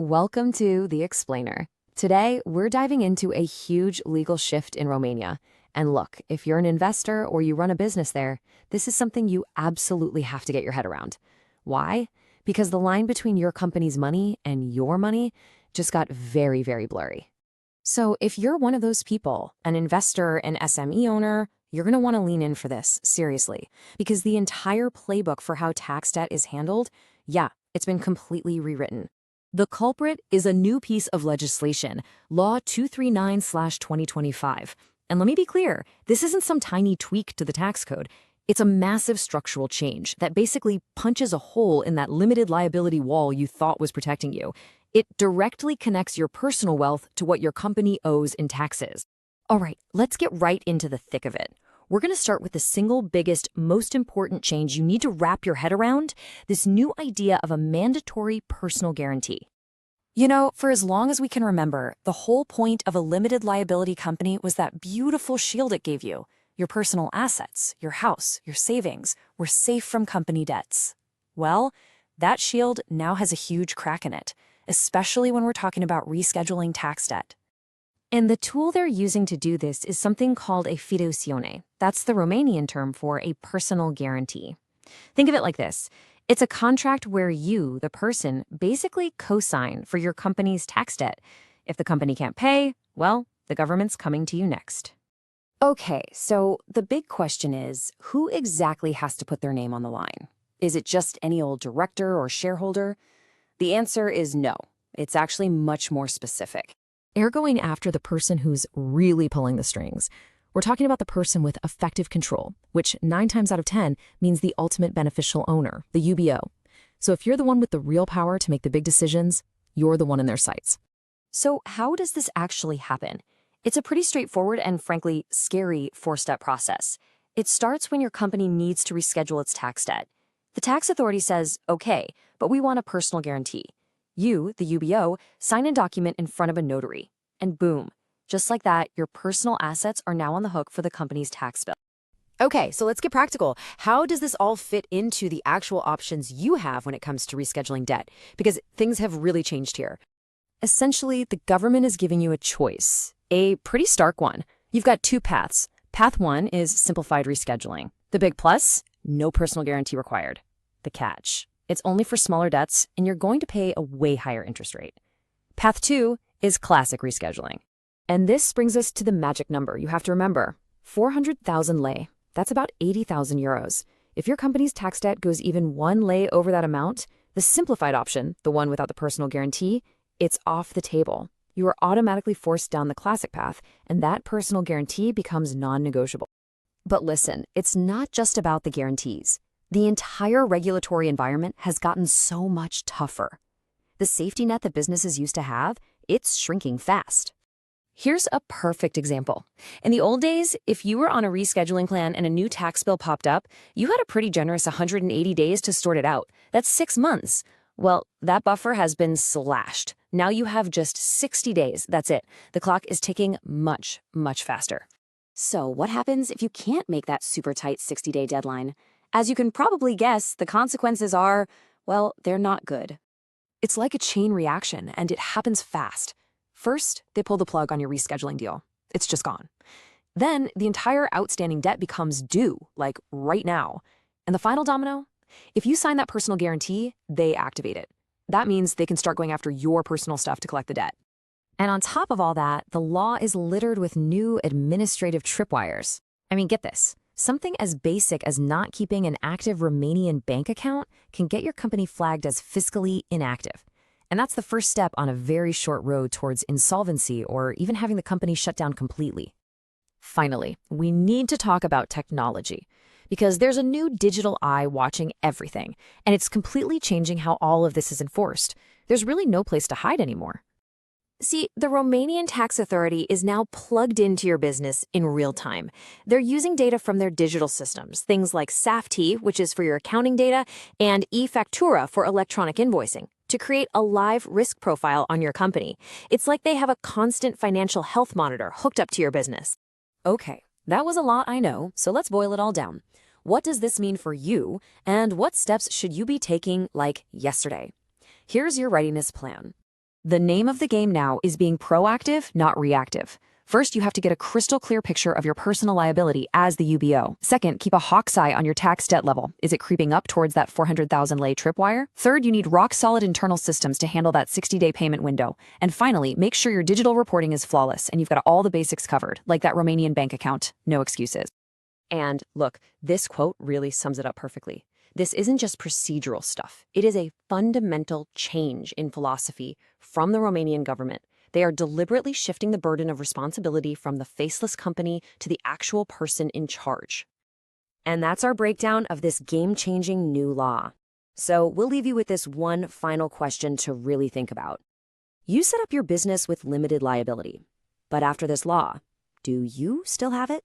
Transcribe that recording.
Welcome to The Explainer. Today, we're diving into a huge legal shift in Romania. And look, if you're an investor or you run a business there, this is something you absolutely have to get your head around. Why? Because the line between your company's money and your money just got very, very blurry. So if you're one of those people, an investor, an SME owner, you're going to want to lean in for this, seriously, because the entire playbook for how tax debt is handled, it's been completely rewritten. The culprit is a new piece of legislation, Law 239/2025. And let me be clear, this isn't some tiny tweak to the tax code. It's a massive structural change that basically punches a hole in that limited liability wall you thought was protecting you. It directly connects your personal wealth to what your company owes in taxes. All right, let's get right into the thick of it. We're going to start with the single biggest, most important change you need to wrap your head around, this new idea of a mandatory personal guarantee. You know, for as long as we can remember, the whole point of a limited liability company was that beautiful shield it gave you. Your personal assets, your house, your savings were safe from company debts. Well, that shield now has a huge crack in it, especially when we're talking about rescheduling tax debt. And the tool they're using to do this is something called a Fideiusiune. That's the Romanian term for a personal guarantee. Think of it like this. It's a contract where you, the person, basically co-sign for your company's tax debt. If the company can't pay, well, the government's coming to you next. Okay, so the big question is, who exactly has to put their name on the line? Is it just any old director or shareholder? The answer is no. It's actually much more specific. They're going after the person who's really pulling the strings. We're talking about the person with effective control, which 9 times out of 10 means the ultimate beneficial owner, the UBO. So if you're the one with the real power to make the big decisions, you're the one in their sights. So how does this actually happen? It's a pretty straightforward and frankly scary 4-step process. It starts when your company needs to reschedule its tax debt. The tax authority says, okay, but we want a personal guarantee. You, the UBO, sign a document in front of a notary, and boom, just like that, your personal assets are now on the hook for the company's tax bill. Okay, so let's get practical. How does this all fit into the actual options you have when it comes to rescheduling debt? Because things have really changed here. Essentially, the government is giving you a choice, a pretty stark one. You've got 2 paths. Path 1 is simplified rescheduling. The big plus, no personal guarantee required. The catch, it's only for smaller debts, and you're going to pay a way higher interest rate. Path 2 is classic rescheduling. And this brings us to the magic number you have to remember, 400,000 lei. That's about 80,000 euros. If your company's tax debt goes even 1 lei over that amount, the simplified option, the one without the personal guarantee, it's off the table. You are automatically forced down the classic path, and that personal guarantee becomes non-negotiable. But listen, it's not just about the guarantees. The entire regulatory environment has gotten so much tougher. The safety net that businesses used to have, it's shrinking fast. Here's a perfect example. In the old days, if you were on a rescheduling plan and a new tax bill popped up, you had a pretty generous 180 days to sort it out. That's 6 months. Well, that buffer has been slashed. Now you have just 60 days. That's it. The clock is ticking much, much faster. So what happens if you can't make that super tight 60-day deadline? As you can probably guess, the consequences are, well, they're not good. It's like a chain reaction, and it happens fast. First, they pull the plug on your rescheduling deal. It's just gone. Then, the entire outstanding debt becomes due, like right now. And the final domino? If you sign that personal guarantee, they activate it. That means they can start going after your personal stuff to collect the debt. And on top of all that, the law is littered with new administrative tripwires. I mean, get this. Something as basic as not keeping an active Romanian bank account can get your company flagged as fiscally inactive. And that's the first step on a very short road towards insolvency or even having the company shut down completely. Finally, we need to talk about technology, because there's a new digital eye watching everything, and it's completely changing how all of this is enforced. There's really no place to hide anymore. See, the Romanian tax authority is now plugged into your business in real time. They're using data from their digital systems, things like SAFT, which is for your accounting data, and e-Factura for electronic invoicing, to create a live risk profile on your company. It's like they have a constant financial health monitor hooked up to your business. Okay, that was a lot, I know, so let's boil it all down. What does this mean for you, and what steps should you be taking like yesterday? Here's your readiness plan. The name of the game now is being proactive, not reactive. First, you have to get a crystal clear picture of your personal liability as the UBO. Second, keep a hawk's eye on your tax debt level. Is it creeping up towards that 400,000 lei tripwire? Third, you need rock-solid internal systems to handle that 60-day payment window. And finally, make sure your digital reporting is flawless and you've got all the basics covered, like that Romanian bank account. No excuses. And look, this quote really sums it up perfectly. This isn't just procedural stuff. It is a fundamental change in philosophy from the Romanian government. They are deliberately shifting the burden of responsibility from the faceless company to the actual person in charge. And that's our breakdown of this game-changing new law. So we'll leave you with this one final question to really think about. You set up your business with limited liability, but after this law, do you still have it?